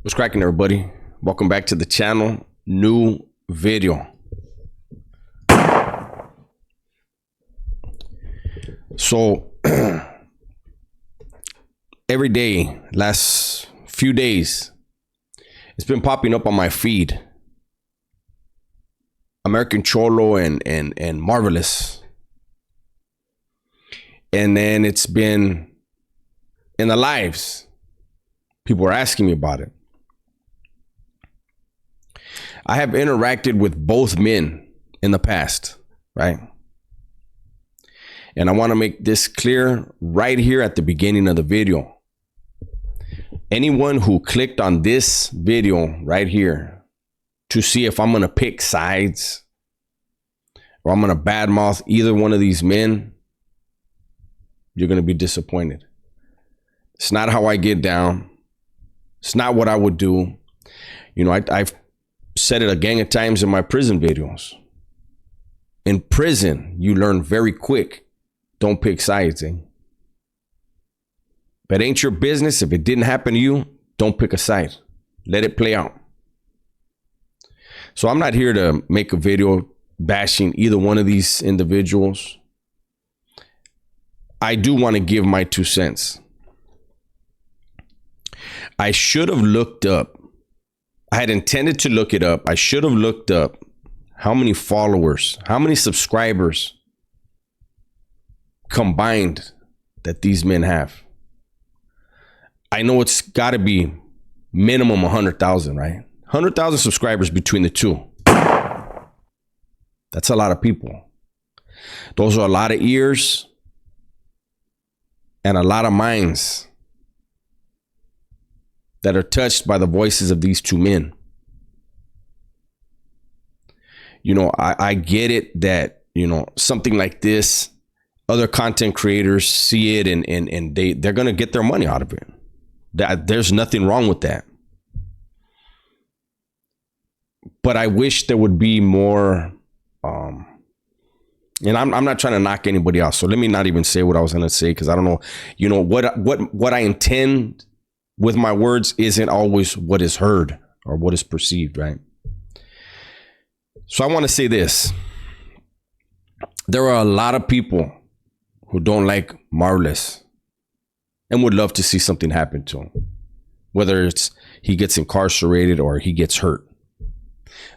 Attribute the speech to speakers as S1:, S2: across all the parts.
S1: What's cracking, everybody? Welcome back to the channel. New video. So every day, last few days, it's been popping up on my feed. American Cholo and Marvelous. And then it's been in the lives. People are asking me about it. I have interacted with both men in the past, right? And I want to make this clear right here at the beginning of the video. Anyone who clicked on this video right here to see if I'm going to pick sides or I'm going to badmouth either one of these men, you're going to be disappointed. It's not how I get down. It's not what I would do. You know, I've said it a gang of times in my prison videos. In prison, you learn very quick. Don't pick sides, eh? If it ain't your business, if it didn't happen to you, don't pick a side. Let it play out. So I'm not here to make a video bashing either one of these individuals. I do want to give my 2 cents. I should have looked up. I had intended to look it up. I should have looked up how many followers, how many subscribers combined that these men have. I know it's got to be minimum 100,000, right? 100,000 subscribers between the two. That's a lot of people. Those are a lot of ears and a lot of minds that are touched by the voices of these two men. You know, I get it that, you know, something like this, other content creators see it and they're going to get their money out of it. There's nothing wrong with that. But I wish there would be more, and I'm not trying to knock anybody else. So let me not even say what I was going to say, because I don't know, you know, what I intend with my words isn't always what is heard or what is perceived, right? So I want to say this. There are a lot of people who don't like Marvelous and would love to see something happen to him, whether it's he gets incarcerated or he gets hurt.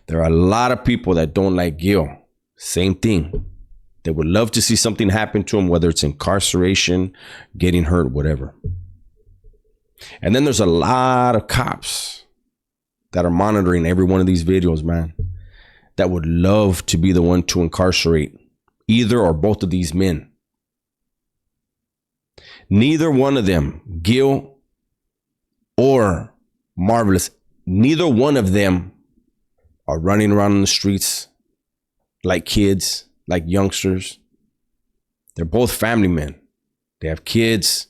S1: There are a lot of people that don't like Gil. Same thing. They would love to see something happen to him, whether it's incarceration, getting hurt, whatever. And then there's a lot of cops that are monitoring every one of these videos, man, that would love to be the one to incarcerate either or both of these men. Neither one of them, Gil or Marvelous, neither one of them are running around in the streets like kids, like youngsters. They're both family men. They have kids.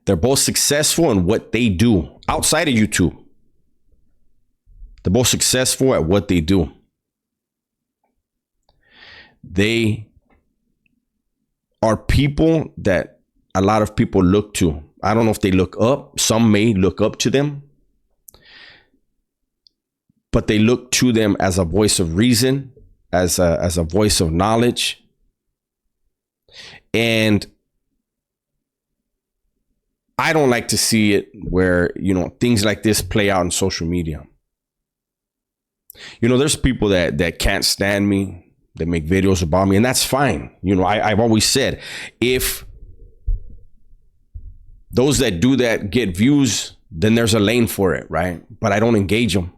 S1: They're both successful in what they do outside of YouTube. They're both successful at what they do. They are people that a lot of people look to. I don't know if they look up. Some may look up to them. But they look to them as a voice of reason, as a voice of knowledge. And I don't like to see it where, you know, things like this play out on social media. You know, there's people that can't stand me, that make videos about me, and that's fine. You know, I've always said, if those that do that get views, then there's a lane for it, right? But I don't engage them.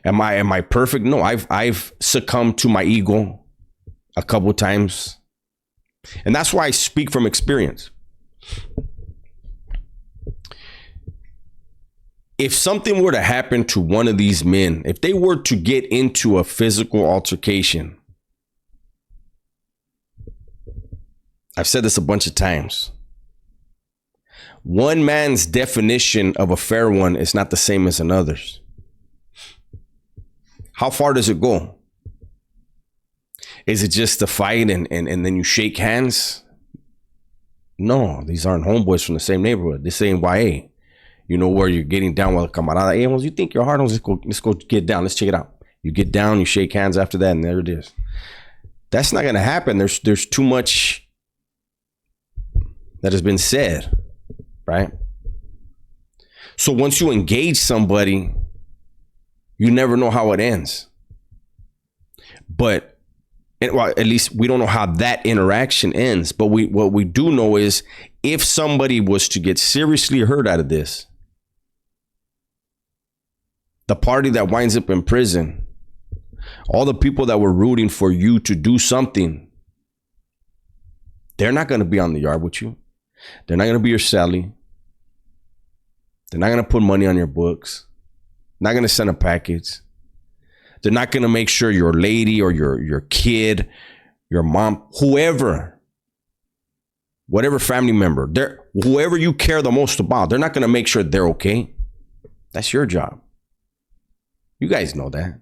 S1: Am I perfect? No, I've succumbed to my ego a couple times. And that's why I speak from experience. If something were to happen to one of these men, if they were to get into a physical altercation, I've said this a bunch of times. One man's definition of a fair one is not the same as another's. How far does it go? Is it just a fight and then you shake hands? No, these aren't homeboys from the same neighborhood. This ain't YA. You know, where you're getting down with a camarada. Hey, well, you think you're hard on, let's go get down. Let's check it out. You get down, you shake hands after that, and there it is. That's not going to happen. There's too much that has been said, right? So once you engage somebody, you never know how it ends. But well, at least we don't know how that interaction ends. But what we do know is if somebody was to get seriously hurt out of this, the party that winds up in prison, all the people that were rooting for you to do something, they're not going to be on the yard with you. They're not going to be your Sally. They're not going to put money on your books. Not going to send a package. They're not going to make sure your lady or your kid, your mom, whoever, whatever family member, whoever you care the most about, they're not going to make sure they're okay. That's your job. You guys know that.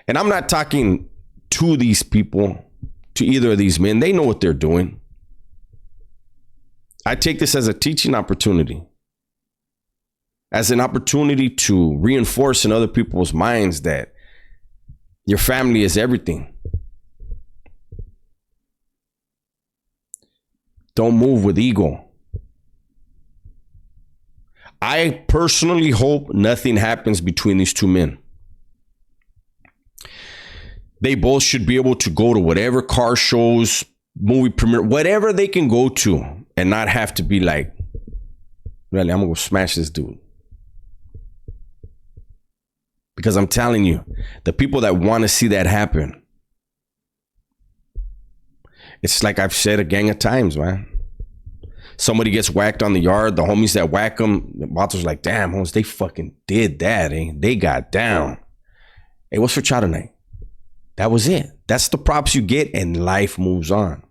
S1: And I'm not talking to these people, to either of these men. They know what they're doing. I take this as a teaching opportunity, as an opportunity to reinforce in other people's minds that your family is everything. Don't move with ego. I personally hope nothing happens between these two men. They both should be able to go to whatever car shows, movie premiere, whatever they can go to and not have to be like, really, I'm going to go smash this dude. Because I'm telling you, the people that want to see that happen, it's like I've said a gang of times, man. Somebody gets whacked on the yard, the homies that whack them, the Vatos like, damn, homies, they fucking did that, eh? They got down. Hey, what's for chow tonight? That was it. That's the props you get, and life moves on.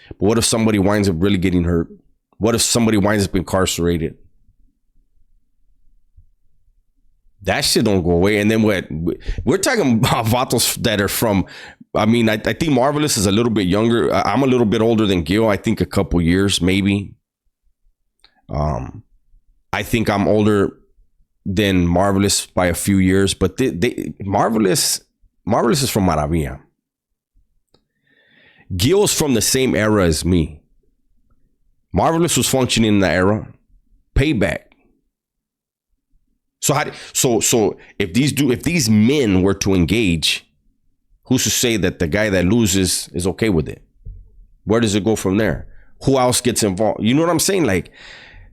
S1: But what if somebody winds up really getting hurt? What if somebody winds up incarcerated? That shit don't go away. And then what? We're talking about Vatos that are from, I mean, I think Marvelous is a little bit younger. I'm a little bit older than Gil. I think a couple years, maybe. I think I'm older than Marvelous by a few years, but Marvelous is from Maravilla. Gil's from the same era as me. Marvelous was functioning in the era. Payback. So if these men were to engage, who's to say that the guy that loses is okay with it? Where does it go from there? Who else gets involved? You know what I'm saying? Like,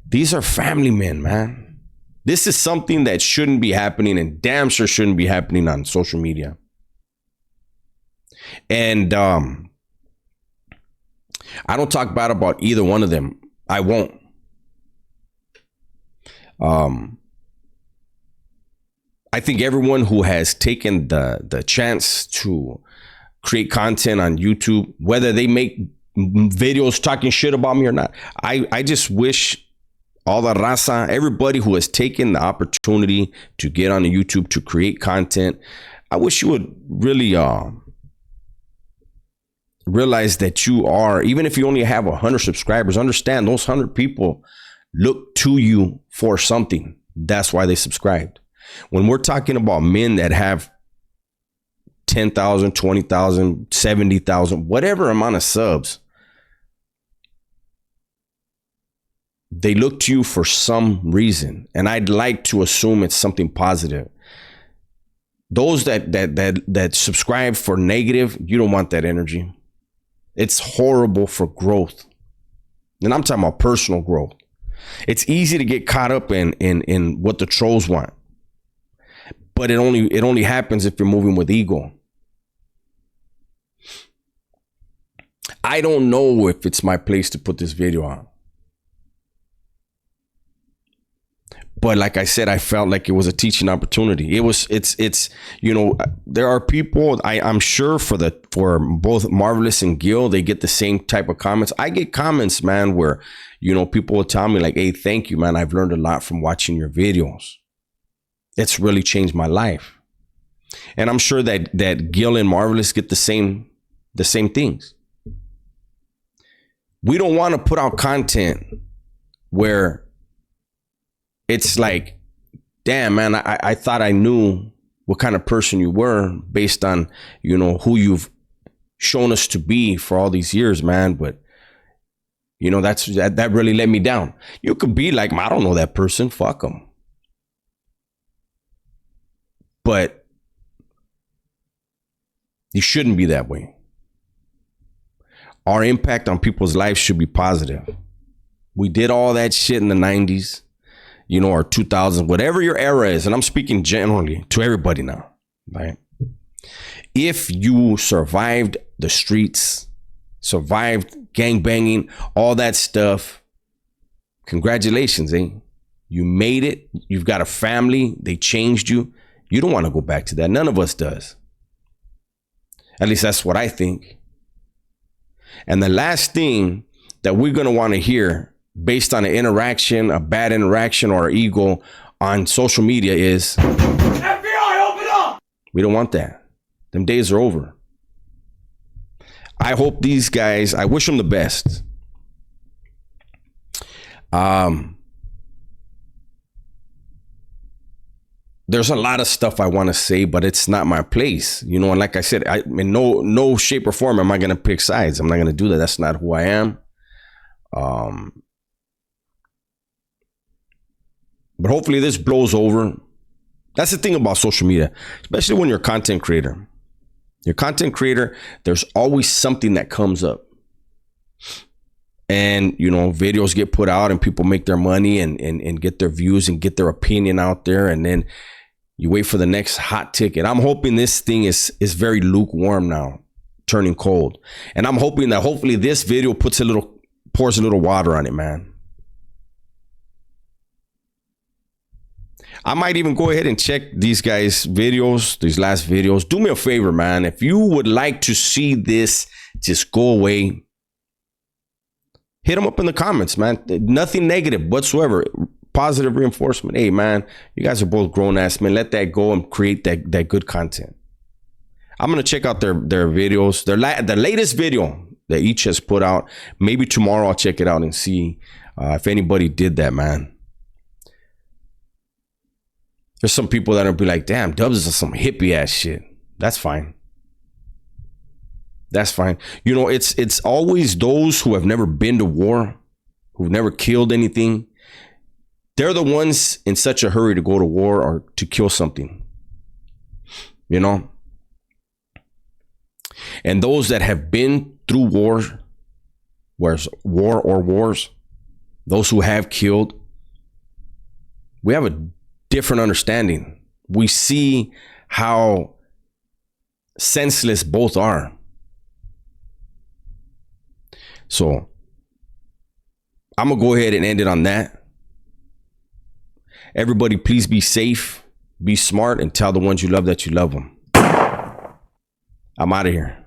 S1: these are family men, man. This is something that shouldn't be happening, and damn sure shouldn't be happening on social media. And I don't talk bad about either one of them. I won't. I think everyone who has taken the chance to create content on YouTube, whether they make videos talking shit about me or not, I just wish all the raza, everybody who has taken the opportunity to get on YouTube to create content, I wish you would really realize that you are, even if you only have 100 subscribers, understand those 100 people look to you for something. That's why they subscribed. When we're talking about men that have 10,000, 20,000, 70,000, whatever amount of subs, they look to you for some reason. And I'd like to assume it's something positive. Those that subscribe for negative, you don't want that energy. It's horrible for growth. And I'm talking about personal growth. It's easy to get caught up in what the trolls want. But it only happens if you're moving with ego. I don't know if it's my place to put this video on. But like I said, I felt like it was a teaching opportunity. It's you know, there are people, I'm sure for both Marvelous and Gil, they get the same type of comments. I get comments, man, where, you know, people will tell me like, hey, thank you, man. I've learned a lot from watching your videos. It's really changed my life. And I'm sure that Gil and Marvelous get the same things. We don't want to put out content where it's like, damn, man, I thought I knew what kind of person you were based on, who you've shown us to be for all these years, man. But, that really let me down. You could be like, I don't know that person. Fuck them. But you shouldn't be that way. Our impact on people's lives should be positive. We did all that shit in the 90s, or 2000s, whatever your era is. And I'm speaking generally to everybody now, right? If you survived the streets, survived gangbanging, all that stuff, congratulations, eh? You made it. You've got a family. They changed you. You don't want to go back to that. None of us does. At least that's what I think. And the last thing that we're going to want to hear based on an interaction, a bad interaction or ego on social media is, FBI, open up! We don't want that. Them days are over. I hope these guys, I wish them the best. There's a lot of stuff I want to say, but it's not my place, and like I said, in no shape or form am I going to pick sides. I'm not going to do that. That's not who I am. But hopefully this blows over. That's the thing about social media, especially when you're a content creator. You're a content creator, there's always something that comes up. And, videos get put out and people make their money and get their views and get their opinion out there. And then you wait for the next hot ticket. I'm hoping this thing is very lukewarm now, turning cold. And I'm hoping that hopefully this video pours a little water on it, man. I might even go ahead and check these guys' videos, these last videos. Do me a favor, man. If you would like to see this just go away, hit them up in the comments, man. Nothing negative whatsoever. Positive reinforcement. Hey, man, you guys are both grown-ass men. Let that go and create that good content. I'm going to check out their videos. The latest video that each has put out. Maybe tomorrow I'll check it out and see if anybody did that, man. There's some people that will be like, damn, Dubs is some hippie ass shit. That's fine. That's fine. It's always those who have never been to war, who've never killed anything. They're the ones in such a hurry to go to war or to kill something. And those that have been through wars, those who have killed, we have a different understanding. We see how senseless both are. So I'm gonna go ahead and end it on that. Everybody, please be safe, be smart, and tell the ones you love that you love them. I'm out of here.